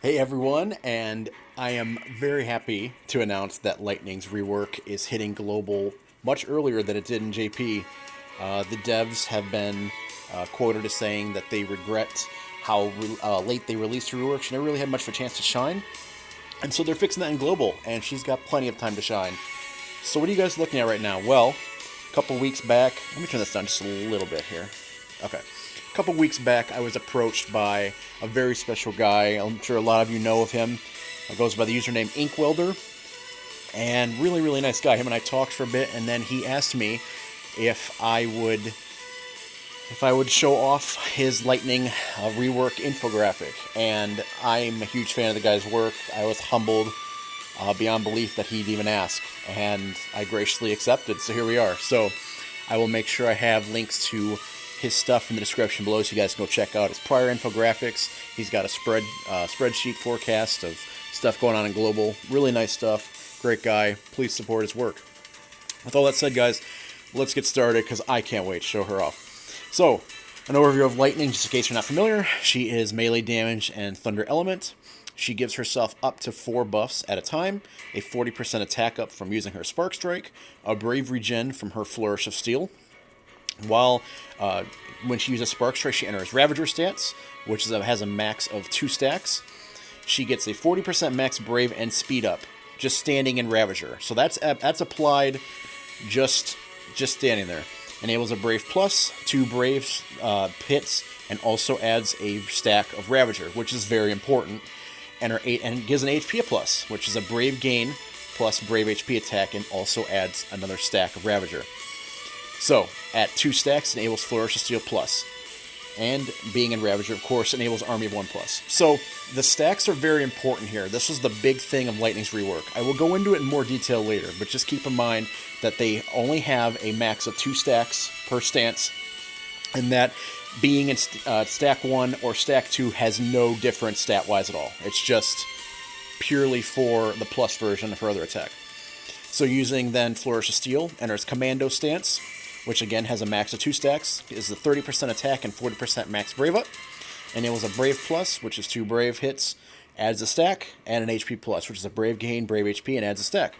Hey everyone, and I am very happy to announce that Lightning's rework is hitting global much earlier than it did in JP. The devs have been quoted as saying that they regret how late they released her rework. She never really had much of a chance to shine, and so they're fixing that in global, and she's got plenty of time to shine. So what are you guys looking at right now? Well, a couple weeks back, let me turn this down just a little bit here. Okay. A couple weeks back, I was approached by a very special guy. I'm sure a lot of you know of him. He goes by the username Inkwelder, and really nice guy. Him and I talked for a bit, and then he asked me if I would show off his Lightning rework infographic. And I'm a huge fan of the guy's work. I was humbled beyond belief that he'd even ask, and I graciously accepted. So here we are. So I will make sure I have links to his stuff in the description below, so you guys can go check out his prior infographics. He's got a spreadsheet forecast of stuff going on in global. Really nice stuff. Great guy. Please support his work. With all that said, guys, let's get started because I can't wait to show her off. So, an overview of Lightning, just in case you're not familiar. She is melee damage and thunder element. She gives herself up to 4 buffs at a time, a 40% attack up from using her Spark Strike, a Brave Regen from her Flourish of Steel. While when she uses Spark Strike, she enters Ravager stance, which has a max of 2 stacks. She gets a 40% max Brave and speed up, just standing in Ravager. So that's applied just standing there. Enables a Brave Plus, 2 Brave hits, and also adds a stack of Ravager, which is very important. And gives an HP plus, which is a Brave gain plus Brave HP attack, and also adds another stack of Ravager. So, at 2 stacks, enables Flourish of Steel plus. And being in Ravager, of course, enables Army of 1 plus. So, the stacks are very important here. This is the big thing of Lightning's rework. I will go into it in more detail later, but just keep in mind that they only have a max of 2 stacks per stance, and that being in stack 1 or stack 2 has no difference stat-wise at all. It's just purely for the plus version of her other attack. So using then Flourish of Steel, enters Commando stance, which again has a max of 2 stacks, is the 30% attack and 40% max Brave up. Enables a Brave Plus, which is 2 Brave hits, adds a stack, and an HP Plus, which is a Brave gain, Brave HP, and adds a stack.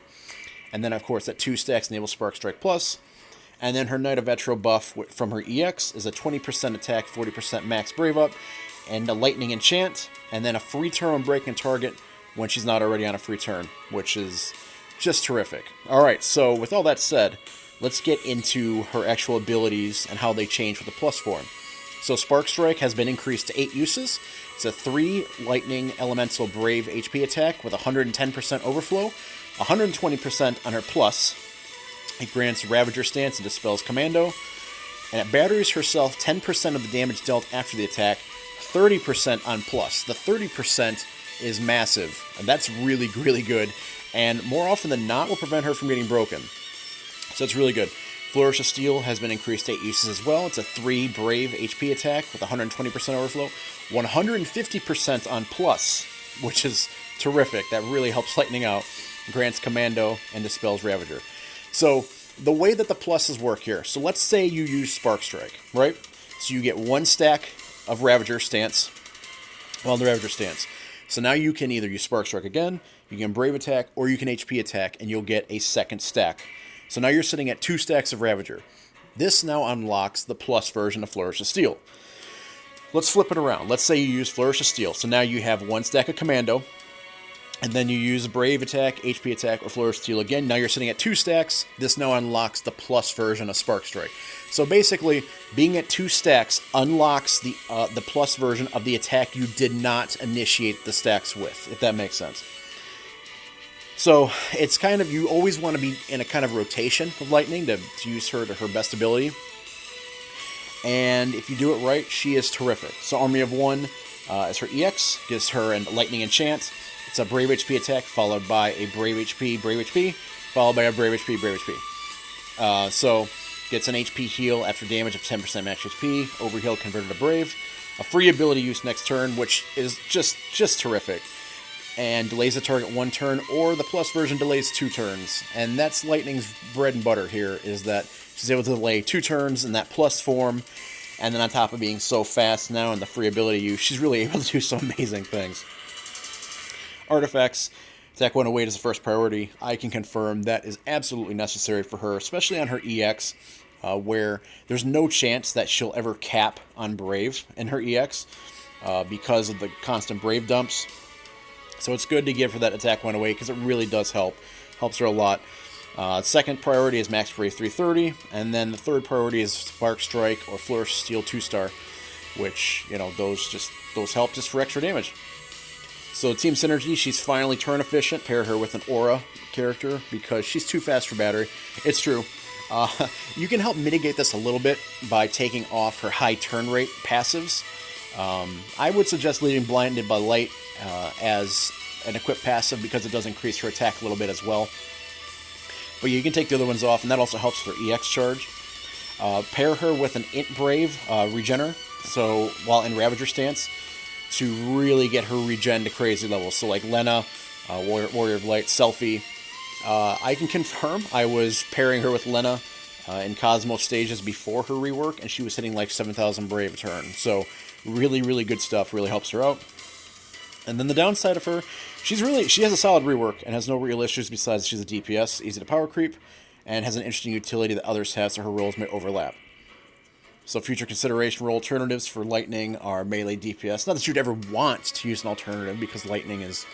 And then, of course, at 2 stacks, enables Spark Strike Plus. And then her Knight of Vetro buff from her EX is a 20% attack, 40% max Brave up, and a Lightning Enchant, and then a free turn on breaking target when she's not already on a free turn, which is just terrific. Alright, so with all that said, let's get into her actual abilities and how they change with the plus form. So Spark Strike has been increased to 8 uses. It's a 3 Lightning Elemental Brave HP attack with 110% overflow, 120% on her plus. It grants Ravager stance and dispels Commando. And it batteries herself 10% of the damage dealt after the attack, 30% on plus. The 30% is massive, and that's really good. And more often than not will prevent her from getting broken. So it's really good. Flourish of Steel has been increased to 8 uses as well. It's a 3 Brave HP attack with 120% overflow, 150% on plus, which is terrific. That really helps Lightning out. Grants Commando and dispels Ravager. So the way that the pluses work here, so let's say you use Spark Strike, right? So you get 1 stack of Ravager stance, the Ravager stance. So now you can either use Spark Strike again, you can Brave attack, or you can HP attack, and you'll get a second stack. So now you're sitting at 2 stacks of Ravager. This now unlocks the plus version of Flourish of Steel. Let's flip it around. Let's say you use Flourish of Steel. So now you have 1 stack of Commando, and then you use Brave attack, HP attack, or Flourish of Steel again. Now you're sitting at 2 stacks. This now unlocks the plus version of Spark Strike. So basically, being at 2 stacks unlocks the plus version of the attack you did not initiate the stacks with, if that makes sense. So it's kind of, you always want to be in a kind of rotation of Lightning to use her to her best ability. And if you do it right, she is terrific. So Army of 1 is her EX, gives her a Lightning Enchant. It's a Brave HP attack followed by a Brave HP, followed by a Brave HP. So gets an HP heal after damage of 10% max HP, overheal converted to Brave. A free ability use next turn, which is just terrific. And delays the target 1 turn, or the plus version delays 2 turns. And that's Lightning's bread and butter here, is that she's able to delay 2 turns in that plus form, and then on top of being so fast now in the free ability use, she's really able to do some amazing things. Artifacts, attack 1 await is the first priority. I can confirm that is absolutely necessary for her, especially on her EX, where there's no chance that she'll ever cap on Brave in her EX because of the constant Brave dumps. So it's good to give her that attack 1 away because it really does help. Helps her a lot. Second priority is Max Brave 330, and then the third priority is Spark Strike or Flourish of Steel 2-star, which, you know, those help just for extra damage. So Team Synergy, she's finally turn efficient. Pair her with an Aura character because she's too fast for battery. It's true. You can help mitigate this a little bit by taking off her high turn rate passives. I would suggest leaving Blinded by Light as an equipped passive because it does increase her attack a little bit as well. But you can take the other ones off, and that also helps with her EX charge. Pair her with an Int Brave Regener, so while in Ravager stance, to really get her regen to crazy levels. So like Lena, Warrior of Light, Selfie. I can confirm I was pairing her with Lena in COSMOS stages before her rework, and she was hitting like 7,000 Brave a turn. So really, really good stuff. Really helps her out. And then the downside of her, she has a solid rework and has no real issues besides she's a DPS, easy to power creep, and has an interesting utility that others have, so her roles may overlap. So future consideration role alternatives for Lightning are melee DPS. Not that you'd ever want to use an alternative because Lightning is...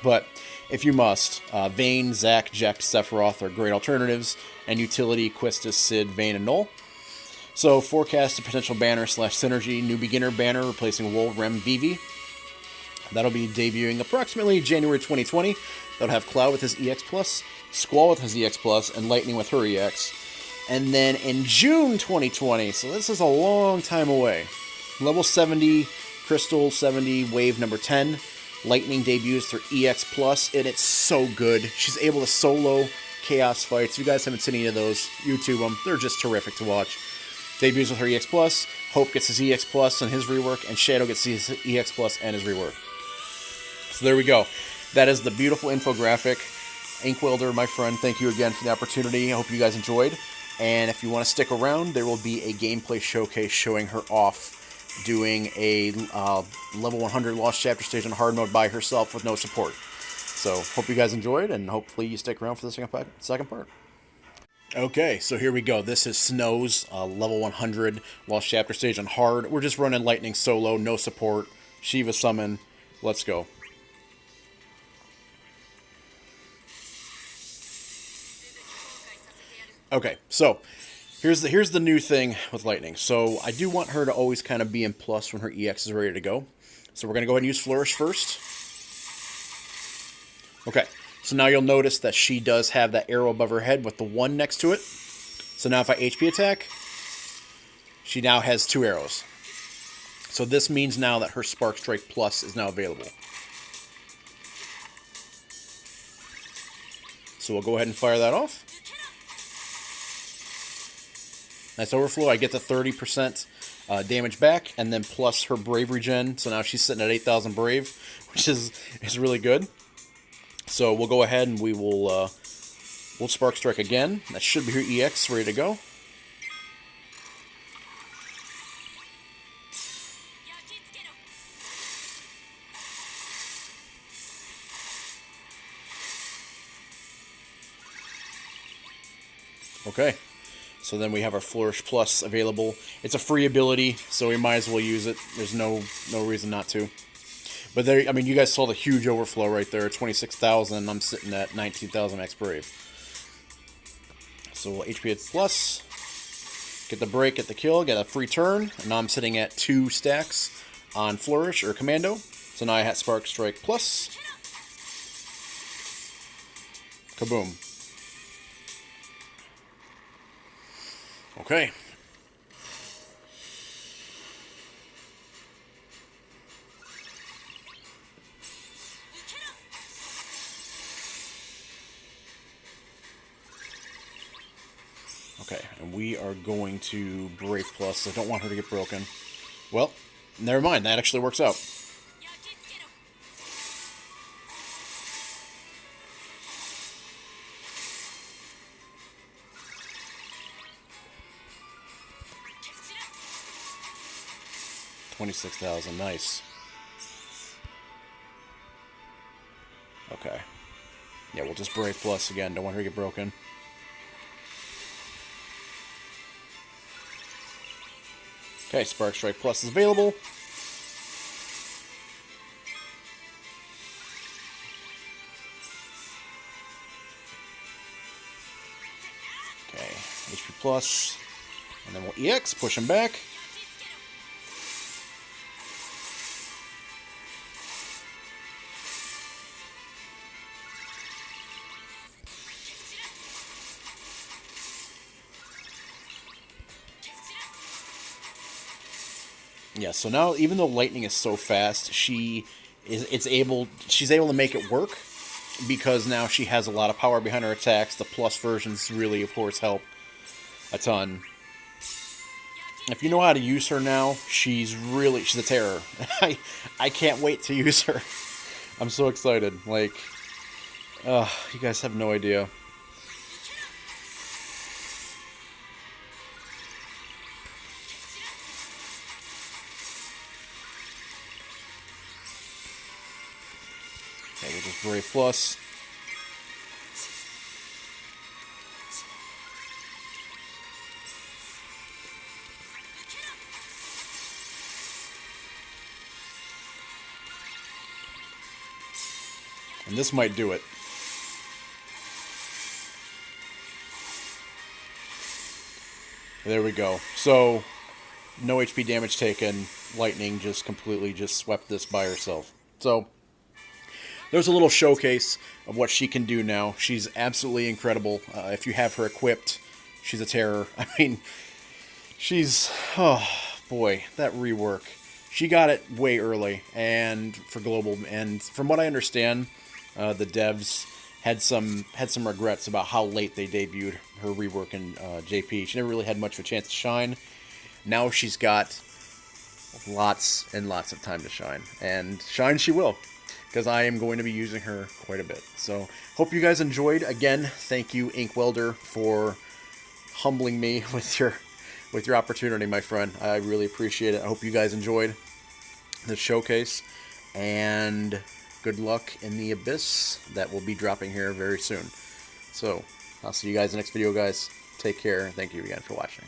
but if you must, Vayne, Zac, Jekt, Sephiroth are great alternatives, and utility, Quistis, Sid, Vayne, and Null. So forecast a potential banner / synergy, new beginner banner replacing Wool, Rem, Vivi. That'll be debuting approximately January 2020. That'll have Cloud with his EX+, Squall with his EX+, and Lightning with her EX. And then in June 2020, so this is a long time away, level 70, Crystal 70, wave number 10, Lightning debuts through EX+, and it's so good. She's able to solo chaos fights. If you guys haven't seen any of those, YouTube them. They're just terrific to watch. Debuts with her EX+, Hope gets his EX+, and his rework, and Shadow gets his EX+, and his rework. So there we go. That is the beautiful infographic. Inkwelder, my friend, thank you again for the opportunity. I hope you guys enjoyed. And if you want to stick around, there will be a gameplay showcase showing her off doing a level 100 Lost Chapter stage on hard mode by herself with no support. So hope you guys enjoyed, and hopefully you stick around for the second part. Okay, so here we go. This is Snow's level 100 Lost Chapter stage on hard. We're just running Lightning solo, no support. Shiva summon. Let's go. Okay, so here's the new thing with Lightning. So I do want her to always kind of be in plus when her EX is ready to go. So we're going to go ahead and use Flourish first. Okay, so now you'll notice that she does have that arrow above her head with the 1 next to it. So now if I HP attack, she now has 2 arrows. So this means now that her Spark Strike Plus is now available. So we'll go ahead and fire that off. Nice overflow. I get the 30% damage back, and then plus her Brave regen. So now she's sitting at 8,000 Brave, which is really good. So we'll go ahead and we'll Spark Strike again. That should be her EX ready to go. Okay. So then we have our Flourish Plus available. It's a free ability, so we might as well use it. There's no reason not to. But there, I mean, you guys saw the huge overflow right there, 26,000. I'm sitting at 19,000 X Brave. So we'll HP it plus, get the break, get the kill, get a free turn. And now I'm sitting at 2 stacks on Flourish or Commando. So now I have Spark Strike Plus. Kaboom. Okay. Okay, and we are going to Brave Plus. I don't want her to get broken. Well, never mind. That actually works out. $26,000, nice. Okay. Yeah, we'll just Brave Plus again. Don't want her to get broken. Okay, Spark Strike Plus is available. Okay, HP Plus. And then we'll EX, push him back. Yeah, so now even though lightning is so fast, she's able to make it work because now she has a lot of power behind her attacks. The plus versions really, of course, help a ton. If you know how to use her now, she's a terror. I can't wait to use her. I'm so excited. Like, you guys have no idea. Okay, we'll just Brave Plus. And this might do it. There we go. So, no HP damage taken. Lightning just completely swept this by herself. So, there's a little showcase of what she can do now. She's absolutely incredible. If you have her equipped, she's a terror. I mean, oh boy, that rework. She got it way early, and for Global, and from what I understand, the devs had some regrets about how late they debuted her rework in JP. She never really had much of a chance to shine. Now she's got lots and lots of time to shine, and shine she will, because I am going to be using her quite a bit. So, hope you guys enjoyed. Again, thank you, Ink Welder, for humbling me with your opportunity, my friend. I really appreciate it. I hope you guys enjoyed the showcase, and good luck in the Abyss that will be dropping here very soon. So, I'll see you guys in the next video, guys. Take care, and thank you again for watching.